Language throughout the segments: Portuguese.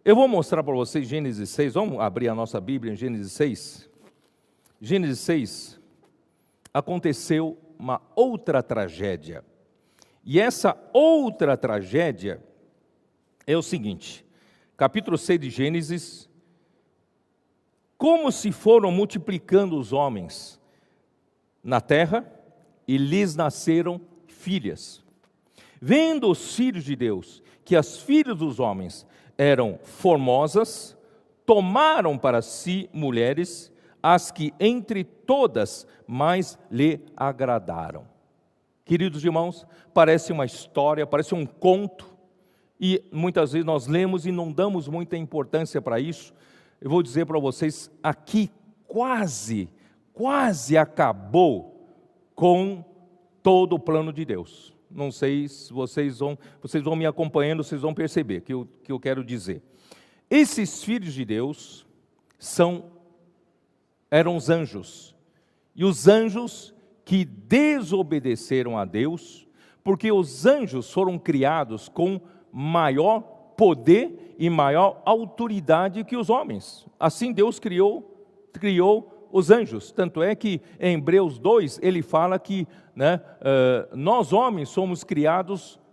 Eu vou mostrar para vocês Gênesis 6, vamos abrir a nossa Bíblia em Gênesis 6. Gênesis 6, aconteceu uma outra tragédia. E essa outra tragédia é o seguinte, capítulo 6 de Gênesis: como se foram multiplicando os homens na terra, e lhes nasceram filhas. Vendo os filhos de Deus, que as filhas dos homens eram formosas, tomaram para si mulheres, as que entre todas mais lhe agradaram. Queridos irmãos, parece uma história, parece um conto, e muitas vezes nós lemos e não damos muita importância para isso. Eu vou dizer para vocês, aqui quase acabou com todo o plano de Deus. Não sei se vocês vão me acompanhando, vocês vão perceber o que eu quero dizer. Esses filhos de Deus eram os anjos, e os anjos que desobedeceram a Deus, porque os anjos foram criados com maior poder e maior autoridade que os homens. Assim Deus criou os anjos. Tanto é que em Hebreus 2 ele fala que nós homens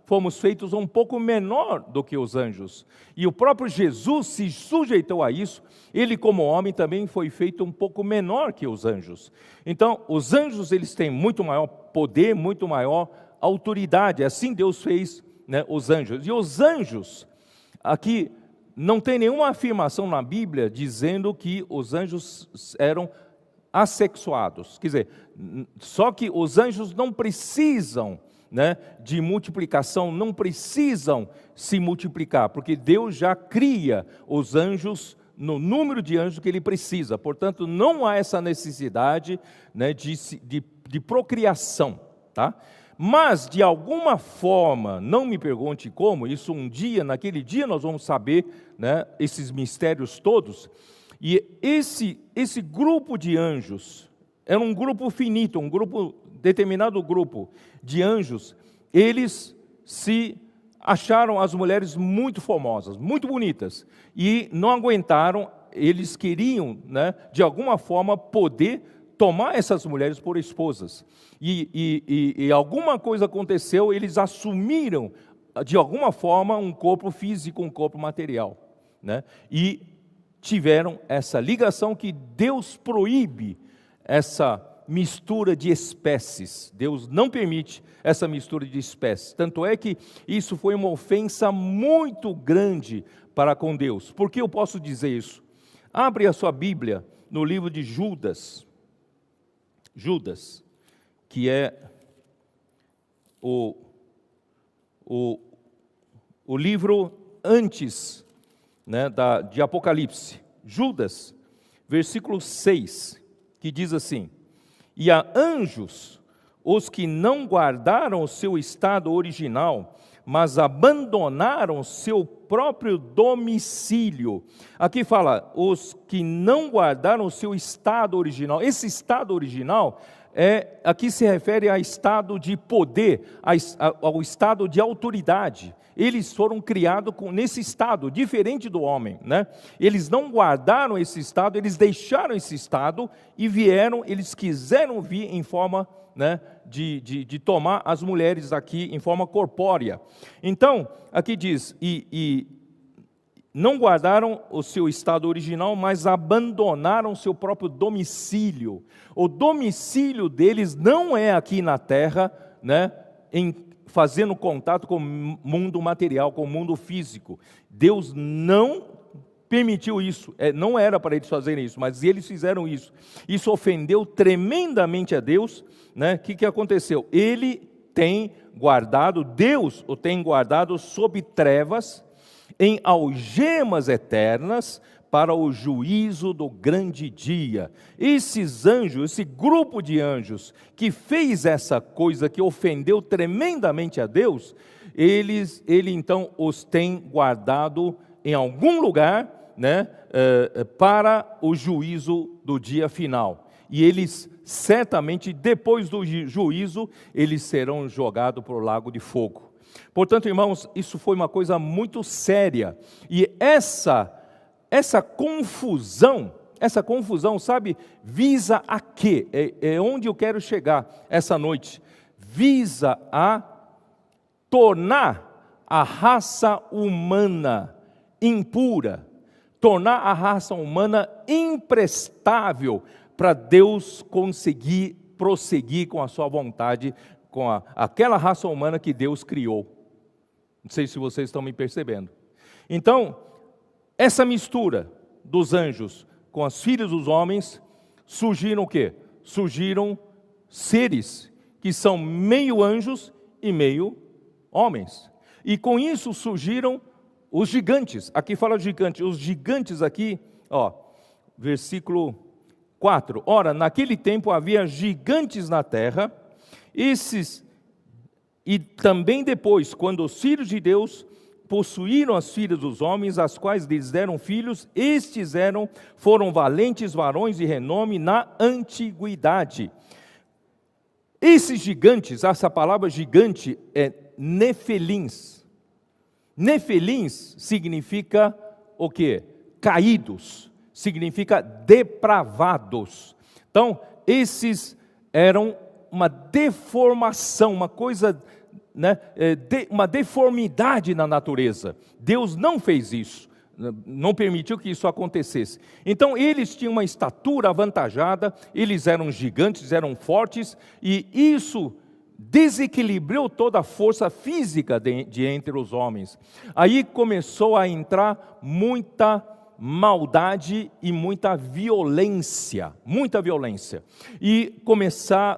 fomos feitos um pouco menor do que os anjos. E o próprio Jesus se sujeitou a isso. Ele, como homem, também foi feito um pouco menor que os anjos. Então, os anjos, eles têm muito maior poder, muito maior autoridade. Assim Deus fez, os anjos. E os anjos, aqui não tem nenhuma afirmação na Bíblia dizendo que os anjos eram assexuados. Quer dizer, só que os anjos não precisam de multiplicação, não precisam se multiplicar, porque Deus já cria os anjos no número de anjos que Ele precisa. Portanto, não há essa necessidade de procriação, tá? Mas, de alguma forma, não me pergunte como, isso naquele dia nós vamos saber, esses mistérios todos. E esse grupo de anjos, era um grupo finito, determinado grupo de anjos, eles se acharam as mulheres muito formosas, muito bonitas, e não aguentaram, eles queriam, de alguma forma, poder tomar essas mulheres por esposas. E alguma coisa aconteceu, eles assumiram, de alguma forma, um corpo físico, um corpo material. E tiveram essa ligação que Deus proíbe essa mistura de espécies. Deus não permite essa mistura de espécies. Tanto é que isso foi uma ofensa muito grande para com Deus. Por que eu posso dizer isso? Abre a sua Bíblia no livro de Judas. Judas, que é o livro antes de Apocalipse. Judas, versículo 6, que diz assim: e a anjos, os que não guardaram o seu estado original, mas abandonaram seu próprio domicílio. Aqui fala, os que não guardaram o seu estado original. Esse estado original, aqui se refere a estado de poder, ao estado de autoridade. Eles foram criados nesse estado, diferente do homem. Eles não guardaram esse estado, eles deixaram esse estado e eles quiseram vir em forma de tomar as mulheres aqui em forma corpórea. Então, aqui diz, e não guardaram o seu estado original, mas abandonaram seu próprio domicílio. O domicílio deles não é aqui na terra, fazendo contato com o mundo material, com o mundo físico. Deus não permitiu isso, não era para eles fazerem isso, mas eles fizeram isso. Isso ofendeu tremendamente a Deus. Que aconteceu? Deus o tem guardado sob trevas, em algemas eternas, para o juízo do grande dia. Esses anjos, esse grupo de anjos que fez essa coisa que ofendeu tremendamente a Deus, ele então os tem guardado em algum lugar, para o juízo do dia final. E eles, certamente, depois do juízo, eles serão jogados para o lago de fogo. Portanto, irmãos, isso foi uma coisa muito séria. E essa confusão, sabe, visa a quê? É onde eu quero chegar essa noite. Visa a tornar a raça humana impura, tornar a raça humana imprestável para Deus conseguir prosseguir com a sua vontade, com aquela raça humana que Deus criou. Não sei se vocês estão me percebendo. Então, essa mistura dos anjos com as filhas dos homens, surgiram o quê? Surgiram seres que são meio anjos e meio homens. E com isso surgiram os gigantes. Aqui fala gigante. Os gigantes aqui, versículo 4. Ora, naquele tempo havia gigantes na terra, e também depois, quando os filhos de Deus possuíram as filhas dos homens, as quais lhes deram filhos, foram valentes varões de renome na antiguidade. Esses gigantes, essa palavra gigante é nefelins. Nefelins significa o quê? Caídos, significa depravados. Então, esses eram uma deformação, uma coisa, uma deformidade na natureza. Deus não fez isso, não permitiu que isso acontecesse. Então eles tinham uma estatura avantajada, eles eram gigantes, eram fortes, e isso desequilibrou toda a força física de entre os homens. Aí começou a entrar muita maldade e muita violência, e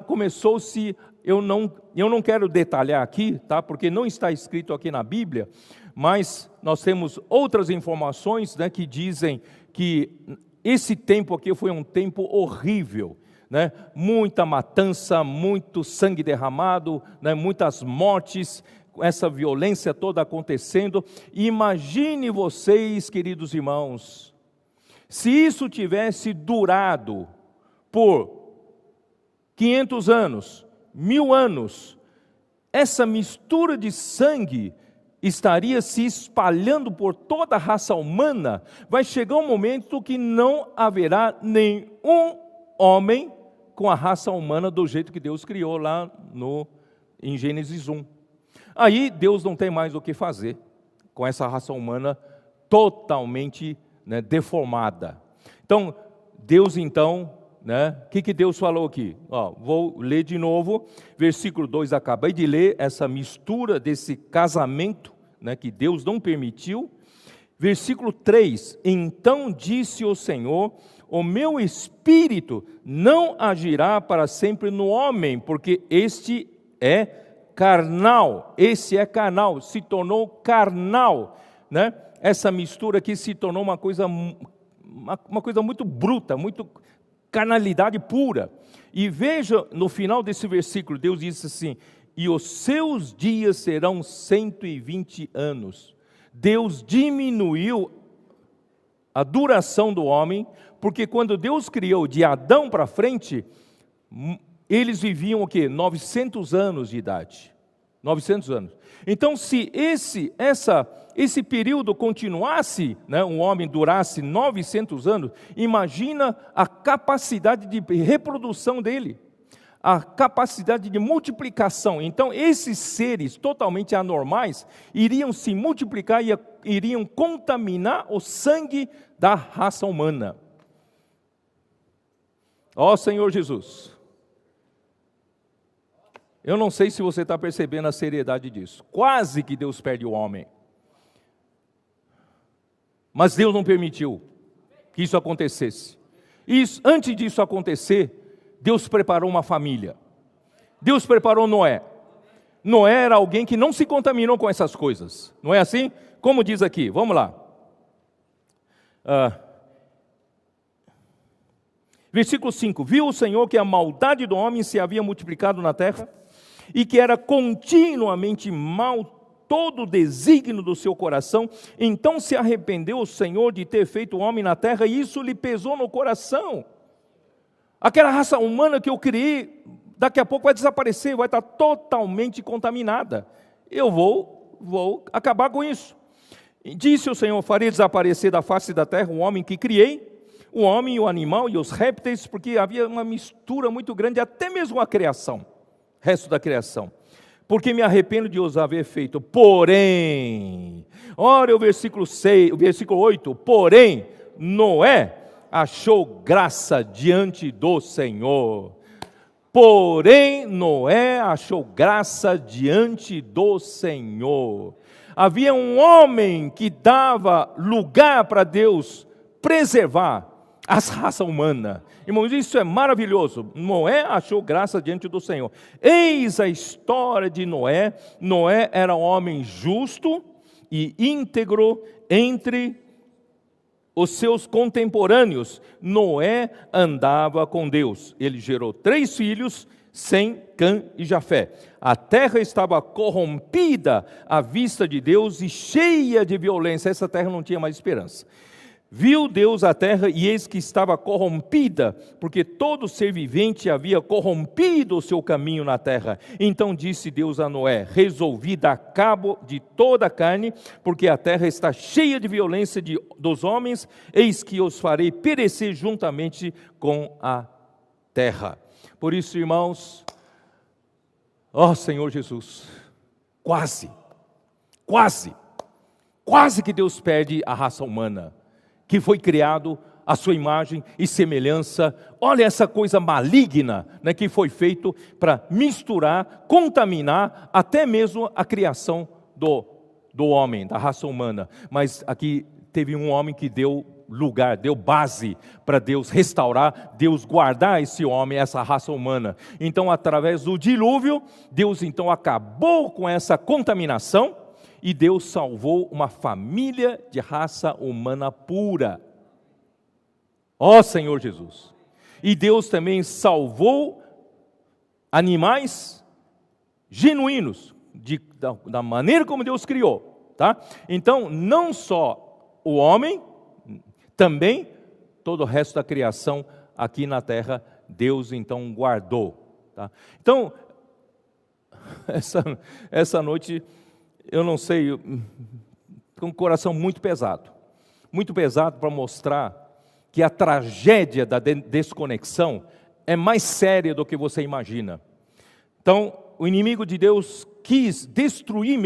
começou-se, eu não quero detalhar aqui, tá? Porque não está escrito aqui na Bíblia, mas nós temos outras informações, que dizem que esse tempo aqui foi um tempo horrível, muita matança, muito sangue derramado, muitas mortes, essa violência toda acontecendo. Imagine vocês, queridos irmãos, se isso tivesse durado por 500 anos, 1000 anos, essa mistura de sangue estaria se espalhando por toda a raça humana. Vai chegar um momento que não haverá nenhum homem com a raça humana do jeito que Deus criou lá em Gênesis 1. Aí Deus não tem mais o que fazer com essa raça humana totalmente deformada. Então, Deus o que Deus falou aqui? Vou ler de novo, versículo 2, acabei de ler essa mistura desse casamento, que Deus não permitiu. Versículo 3, então disse o Senhor, o meu espírito não agirá para sempre no homem, porque este é carnal, se tornou carnal, Essa mistura aqui se tornou uma coisa muito bruta, muito carnalidade pura. E veja, no final desse versículo, Deus disse assim, e os seus dias serão 120 anos. Deus diminuiu a duração do homem, porque quando Deus criou de Adão para frente, eles viviam o quê? 900 anos de idade. 900 anos. Então, se esse período continuasse, um homem durasse 900 anos, imagina a capacidade de reprodução dele, a capacidade de multiplicação. Então, esses seres totalmente anormais iriam se multiplicar e iriam contaminar o sangue da raça humana. Ó Senhor Jesus! Eu não sei se você está percebendo a seriedade disso. Quase que Deus perde o homem. Mas Deus não permitiu que isso acontecesse. Antes disso acontecer, Deus preparou uma família. Deus preparou Noé. Noé era alguém que não se contaminou com essas coisas. Não é assim? Como diz aqui, vamos lá. Versículo 5. Viu o Senhor que a maldade do homem se havia multiplicado na terra, e que era continuamente mal todo o desígnio do seu coração. Então se arrependeu o Senhor de ter feito o homem na terra, e isso lhe pesou no coração. Aquela raça humana que eu criei, daqui a pouco vai desaparecer, vai estar totalmente contaminada. eu vou acabar com isso. E disse o Senhor: farei desaparecer da face da terra o homem que criei, o homem e o animal e os répteis, porque havia uma mistura muito grande, até mesmo a criação, resto da criação. Porque me arrependo de os haver feito. Porém, olha o versículo 6, o versículo 8, porém, Noé achou graça diante do Senhor. Porém, Noé achou graça diante do Senhor. Havia um homem que dava lugar para Deus preservar a raça humana. Irmãos, isso é maravilhoso. Noé achou graça diante do Senhor. Eis a história de Noé. Noé era um homem justo e íntegro entre os seus contemporâneos. Noé andava com Deus. Ele gerou 3 filhos, Sem, Cã e Jafé. A terra estava corrompida à vista de Deus e cheia de violência. Essa terra não tinha mais esperança. Viu Deus a terra e eis que estava corrompida, porque todo ser vivente havia corrompido o seu caminho na terra. Então disse Deus a Noé: resolvi dar cabo de toda a carne, porque a terra está cheia de violência dos homens, eis que os farei perecer juntamente com a terra. Por isso, irmãos, ó Senhor Jesus, quase que Deus perde a raça humana, que foi criado à sua imagem e semelhança. Olha essa coisa maligna, né, que foi feito para misturar, contaminar até mesmo a criação do homem, da raça humana. Mas aqui teve um homem que deu lugar, deu base para Deus restaurar, Deus guardar esse homem, essa raça humana. Então, através do dilúvio, Deus então acabou com essa contaminação, e Deus salvou uma família de raça humana pura. Ó Senhor Jesus! E Deus também salvou animais genuínos, da maneira como Deus criou. Tá? Então, não só o homem, também todo o resto da criação aqui na terra, Deus então guardou. Tá? Então, essa noite, eu não sei, com um coração muito pesado para mostrar que a tragédia da desconexão é mais séria do que você imagina. Então, o inimigo de Deus quis destruir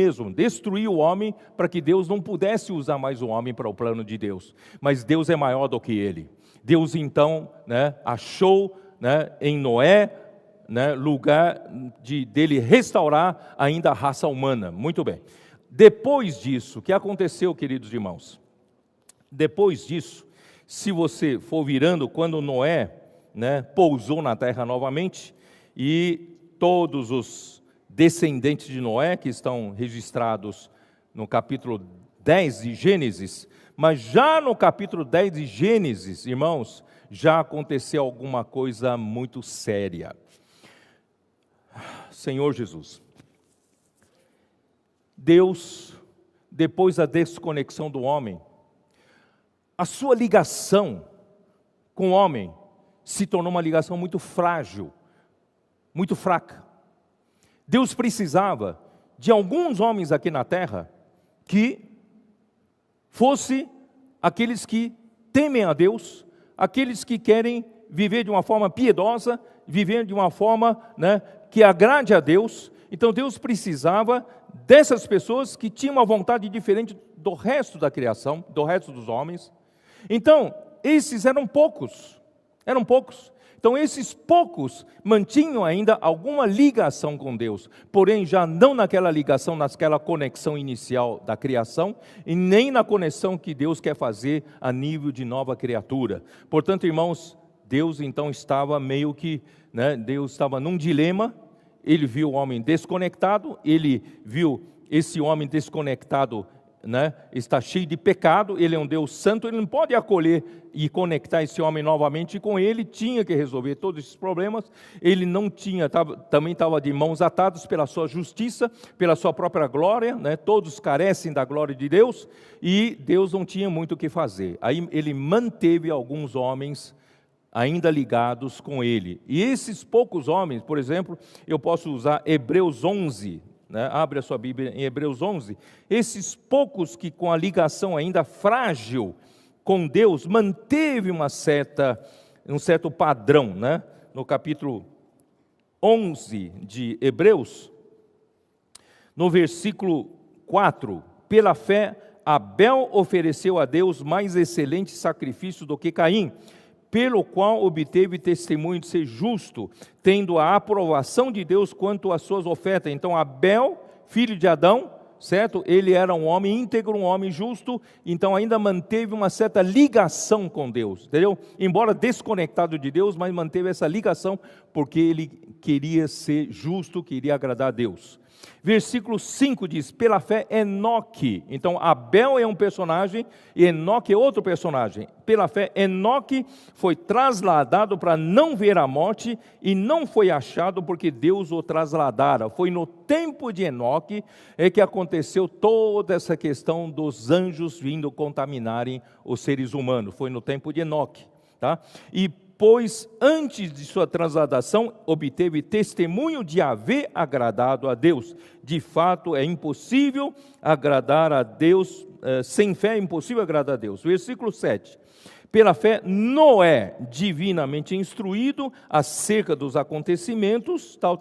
o homem, para que Deus não pudesse usar mais o homem para o plano de Deus. Mas Deus é maior do que ele. Deus então, né, achou, né, em Noé, né, lugar dele restaurar ainda a raça humana. Muito bem. Depois disso, o que aconteceu, queridos irmãos? Depois disso, se você for virando, quando Noé, né, pousou na terra novamente, e todos os descendentes de Noé, que estão registrados no capítulo 10 de Gênesis, mas já no capítulo 10 de Gênesis, irmãos, já aconteceu alguma coisa muito séria. Senhor Jesus, Deus, depois da desconexão do homem, a sua ligação com o homem se tornou uma ligação muito frágil, muito fraca. Deus precisava de alguns homens aqui na terra que fossem aqueles que temem a Deus, aqueles que querem viver de uma forma piedosa, viver de uma forma, né, que agrade a Deus. Então Deus precisava dessas pessoas que tinham uma vontade diferente do resto da criação, do resto dos homens. Então, esses eram poucos. Então, esses poucos mantinham ainda alguma ligação com Deus, porém já não naquela ligação, naquela conexão inicial da criação, e nem na conexão que Deus quer fazer a nível de nova criatura. Portanto, irmãos, Deus então estava meio que, né, Deus estava num dilema. Ele viu o homem desconectado, ele viu esse homem desconectado, né, está cheio de pecado, ele é um Deus santo, ele não pode acolher e conectar esse homem novamente, e com ele tinha que resolver todos esses problemas. Ele não tinha, também estava de mãos atadas pela sua justiça, pela sua própria glória, né, todos carecem da glória de Deus, e Deus não tinha muito o que fazer. Aí ele manteve alguns homens ainda ligados com ele, e esses poucos homens, por exemplo, eu posso usar Hebreus 11, né? Abre a sua Bíblia em Hebreus 11. Esses poucos que com a ligação ainda frágil com Deus, manteve um certo padrão, né? No capítulo 11 de Hebreus, no versículo 4, pela fé, Abel ofereceu a Deus mais excelente sacrifício do que Caim, pelo qual obteve testemunho de ser justo, tendo a aprovação de Deus quanto às suas ofertas. Então Abel, filho de Adão, certo? Ele era um homem íntegro, um homem justo, então ainda manteve uma certa ligação com Deus, entendeu? Embora desconectado de Deus, mas manteve essa ligação, porque ele queria ser justo, queria agradar a Deus. Versículo 5 diz, pela fé Enoque, então Abel é um personagem e Enoque é outro personagem. Pela fé Enoque foi trasladado para não ver a morte e não foi achado porque Deus o trasladara. Foi no tempo de Enoque que aconteceu toda essa questão dos anjos vindo contaminarem os seres humanos. Foi no tempo de Enoque, tá? E pois antes de sua transladação obteve testemunho de haver agradado a Deus. De fato, é impossível agradar a Deus, sem fé é impossível agradar a Deus. Versículo 7. Pela fé, Noé, divinamente instruído acerca dos acontecimentos, tal,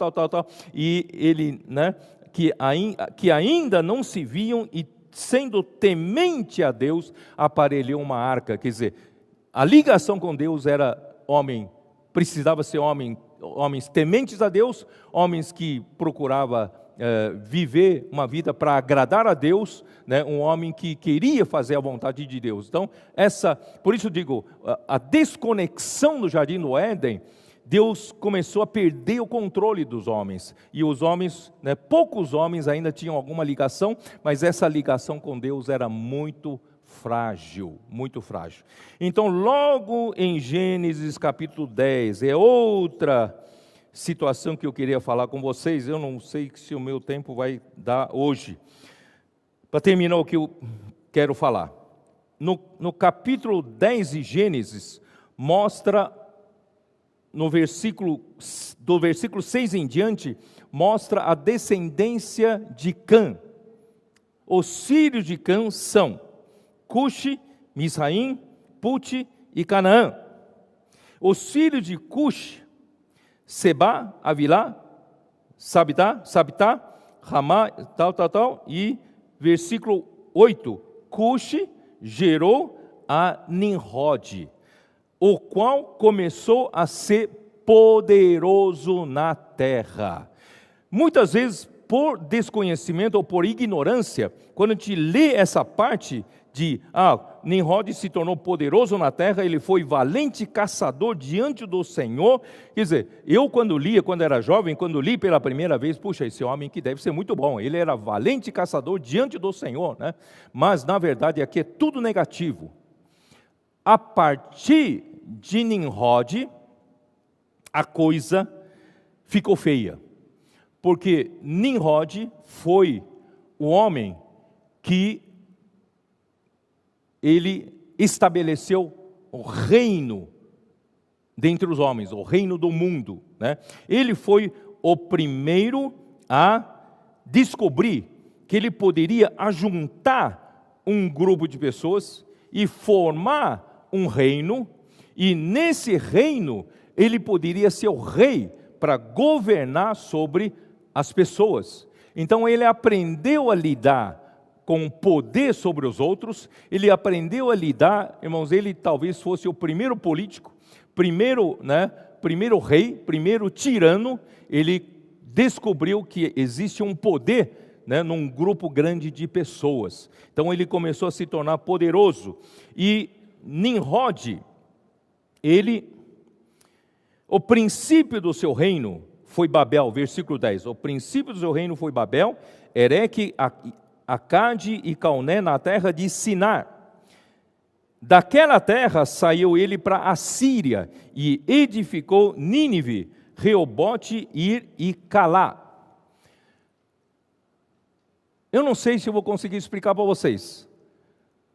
e ele, né, que ainda não se viam, e sendo temente a Deus, aparelhou uma arca. Quer dizer, a ligação com Deus era precisava ser homens tementes a Deus, homens que procuravam viver uma vida para agradar a Deus, né? Um homem que queria fazer a vontade de Deus. Então, por isso eu digo, a desconexão no Jardim do Éden, Deus começou a perder o controle dos homens, e os homens, né, poucos homens ainda tinham alguma ligação, mas essa ligação com Deus era muito frágil, muito frágil. Então, logo em Gênesis capítulo 10, é outra situação que eu queria falar com vocês. Eu não sei se o meu tempo vai dar hoje. Para terminar o que eu quero falar. No capítulo 10 de Gênesis, mostra, do versículo 6 em diante, mostra a descendência de Cã. Os filhos de Cã são Cuxi, Misraim, Pute e Canaã. Os filhos de Cuxi, Seba, Avilá, Sabitá, Ramá, tal, e versículo 8, Cuxi gerou a Nimrod, o qual começou a ser poderoso na terra. Muitas vezes, por desconhecimento ou por ignorância, quando a gente lê essa parte de Nimrod se tornou poderoso na terra, ele foi valente caçador diante do Senhor. Quer dizer, eu quando era jovem, quando li pela primeira vez, puxa, esse homem que deve ser muito bom, ele era valente caçador diante do Senhor, né? Mas na verdade aqui é tudo negativo. A partir de Nimrod, a coisa ficou feia, porque Nimrod foi o homem que ele estabeleceu o reino dentre os homens, o reino do mundo, né? Ele foi o primeiro a descobrir que ele poderia ajuntar um grupo de pessoas e formar um reino, e nesse reino ele poderia ser o rei para governar sobre as pessoas. Então ele aprendeu a lidar com poder sobre os outros, ele aprendeu a lidar, irmãos, ele talvez fosse o primeiro político, primeiro rei, primeiro tirano. Ele descobriu que existe um poder, né, num grupo grande de pessoas. Então ele começou a se tornar poderoso. E Nimrod, o princípio do seu reino foi Babel, versículo 10. O princípio do seu reino foi Babel, Ereque, Acade e Calné, na terra de Sinar. Daquela terra saiu ele para a Síria e edificou Nínive, Reobote, Ir e Calá. Eu não sei se eu vou conseguir explicar para vocês.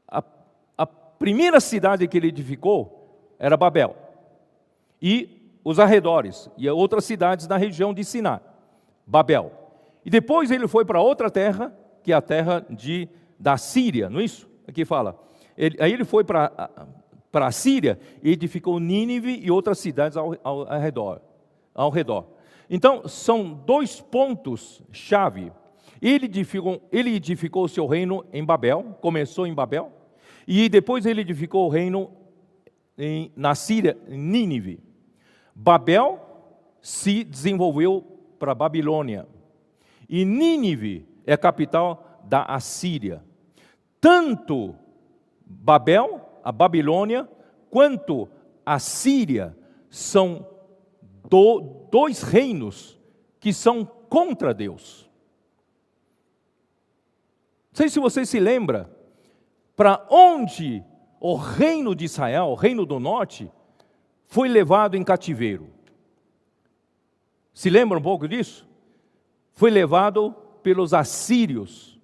A primeira cidade que ele edificou era Babel, e os arredores, e outras cidades na região de Sinar, Babel. E depois ele foi para outra terra, que é a terra da Síria, não é isso? Aqui fala. Aí ele foi para a Síria e edificou Nínive e outras cidades ao redor. Então, são 2 pontos-chave. Ele edificou o seu reino em Babel, começou em Babel, e depois ele edificou o reino na Síria, em Nínive. Babel se desenvolveu para a Babilônia, e Nínive é a capital da Assíria. Tanto Babel, a Babilônia, quanto a Síria são 2 reinos que são contra Deus. Não sei se você se lembra, para onde o reino de Israel, o reino do norte, foi levado em cativeiro. Se lembra um pouco disso? Foi levado pelos assírios,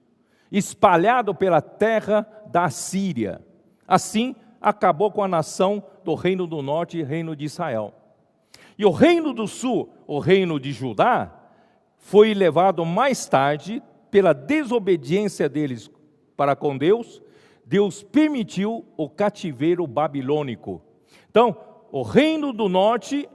espalhado pela terra da Síria. Assim, acabou com a nação do reino do norte e reino de Israel. E o reino do sul, o reino de Judá, foi levado mais tarde, pela desobediência deles para com Deus, Deus permitiu o cativeiro babilônico. Então, o reino do norte,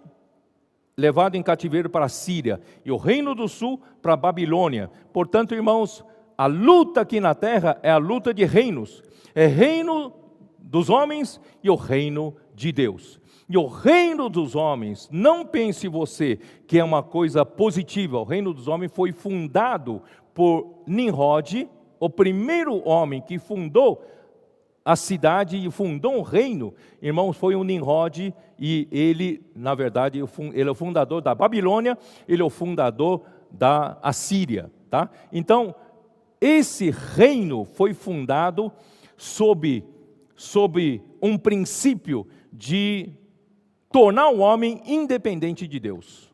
levado em cativeiro para a Síria, e o reino do sul para a Babilônia. Portanto, irmãos, a luta aqui na terra é a luta de reinos. É reino dos homens e o reino de Deus. E o reino dos homens, não pense você que é uma coisa positiva. O reino dos homens foi fundado por Nimrod, o primeiro homem que fundou a cidade e fundou um reino. Irmãos, foi o Nimrod, e ele, na verdade, ele é o fundador da Babilônia, ele é o fundador da Assíria, tá? Então, esse reino foi fundado sob um princípio de tornar o homem independente de Deus.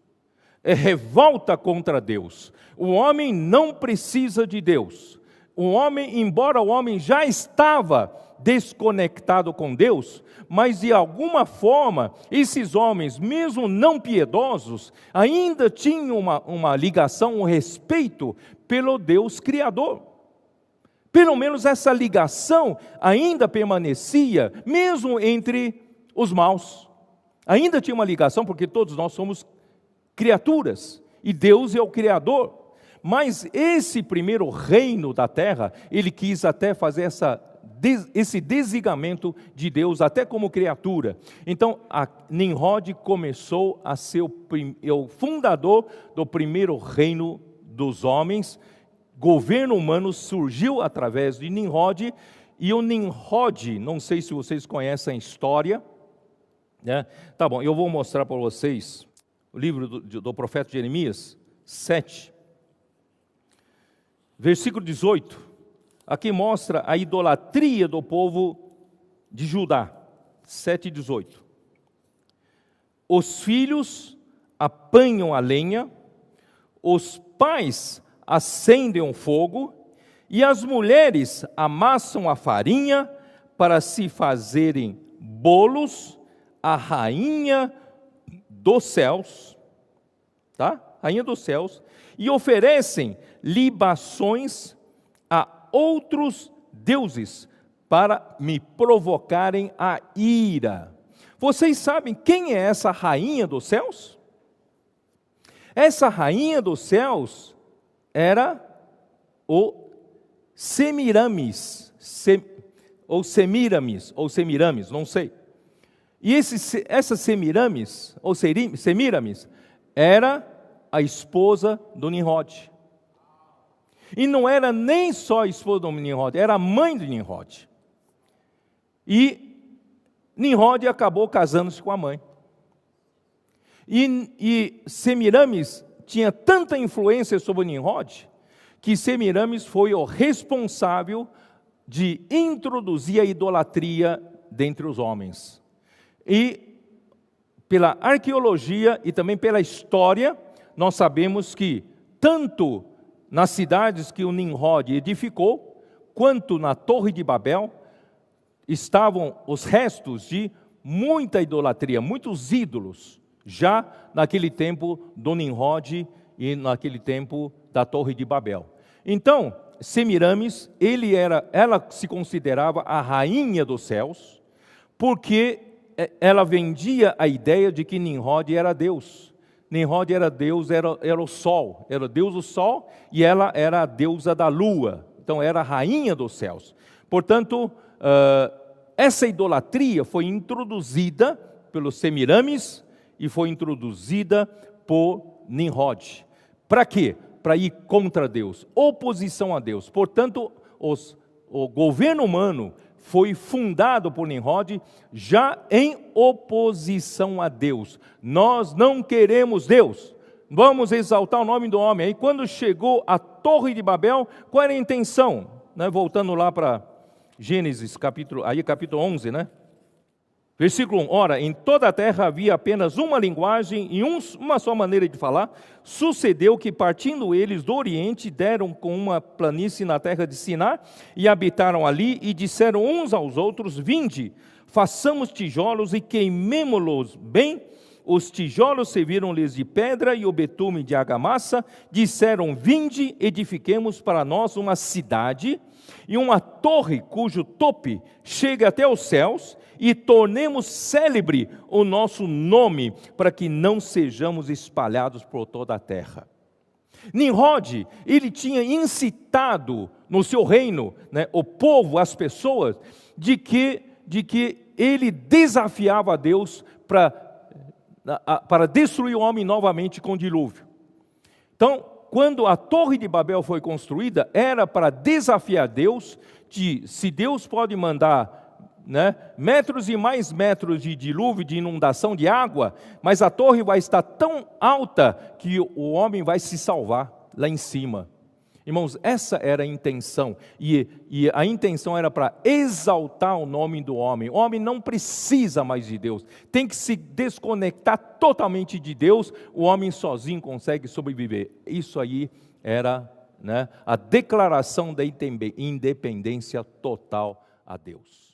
É revolta contra Deus. O homem não precisa de Deus. O homem, embora o homem já estava desconectado com Deus, mas de alguma forma, esses homens, mesmo não piedosos, ainda tinham uma ligação, um respeito pelo Deus Criador. Pelo menos essa ligação ainda permanecia, mesmo entre os maus. Ainda tinha uma ligação, porque todos nós somos criaturas, e Deus é o Criador. Mas esse primeiro reino da terra, ele quis até fazer esse desligamento de Deus, até como criatura. Então, Nimrod começou a ser o fundador do primeiro reino dos homens. Governo humano surgiu através de Nimrod, e o Nimrod, não sei se vocês conhecem a história, né? Tá bom, eu vou mostrar para vocês o livro do profeta Jeremias 7, versículo 18, aqui mostra a idolatria do povo de Judá, 7:18. Os filhos apanham a lenha, os pais acendem o fogo, e as mulheres amassam a farinha para se fazerem bolos à rainha dos céus, tá? Rainha dos céus, e oferecem libações a outros deuses para me provocarem a ira. Vocês sabem quem é essa rainha dos céus? Essa rainha dos céus era o Semiramis, ou Semiramis, não sei. E essa Semiramis, ou Semiramis, era a esposa do Nimrod. E não era nem só a esposa do Nimrod, era a mãe de Nimrod. E Nimrod acabou casando-se com a mãe. E Semiramis tinha tanta influência sobre Nimrod, que Semiramis foi o responsável de introduzir a idolatria dentre os homens. E pela arqueologia e também pela história, nós sabemos que tanto nas cidades que o Nimrod edificou, quanto na Torre de Babel, estavam os restos de muita idolatria, muitos ídolos, já naquele tempo do Nimrod e naquele tempo da Torre de Babel. Então, Semiramis, ela se considerava a rainha dos céus, porque ela vendia a ideia de que Nimrod era Deus. Nimrod era Deus, era o sol, era Deus do sol, e ela era a deusa da lua. Então, era a rainha dos céus. Portanto, essa idolatria foi introduzida pelos Semiramis e foi introduzida por Nimrod. Para quê? Para ir contra Deus, oposição a Deus. Portanto, o governo humano foi fundado por Nimrod já em oposição a Deus. Nós não queremos Deus, vamos exaltar o nome do homem. Aí quando chegou a Torre de Babel, qual era a intenção? Voltando lá para Gênesis, capítulo 11, né? Versículo 1, ora, em toda a terra havia apenas uma linguagem e uma só maneira de falar. Sucedeu que, partindo eles do Oriente, deram com uma planície na terra de Siná, e habitaram ali, e disseram uns aos outros, vinde, façamos tijolos e queimemo-los bem. Os tijolos serviram-lhes de pedra e o betume de argamassa. Disseram, vinde, edifiquemos para nós uma cidade e uma torre cujo tope chegue até os céus, e tornemos célebre o nosso nome, para que não sejamos espalhados por toda a terra. Nimrod, ele tinha incitado no seu reino, o povo, as pessoas, de que ele desafiava a Deus para destruir o homem novamente com dilúvio. Então, quando a Torre de Babel foi construída, era para desafiar Deus, se Deus pode mandar metros e mais metros de dilúvio, de inundação de água, mas a torre vai estar tão alta que o homem vai se salvar lá em cima. Irmãos, essa era a intenção, e a intenção era para exaltar o nome do homem. O homem não precisa mais de Deus, tem que se desconectar totalmente de Deus, o homem sozinho consegue sobreviver. Isso aí era a declaração da independência total a Deus.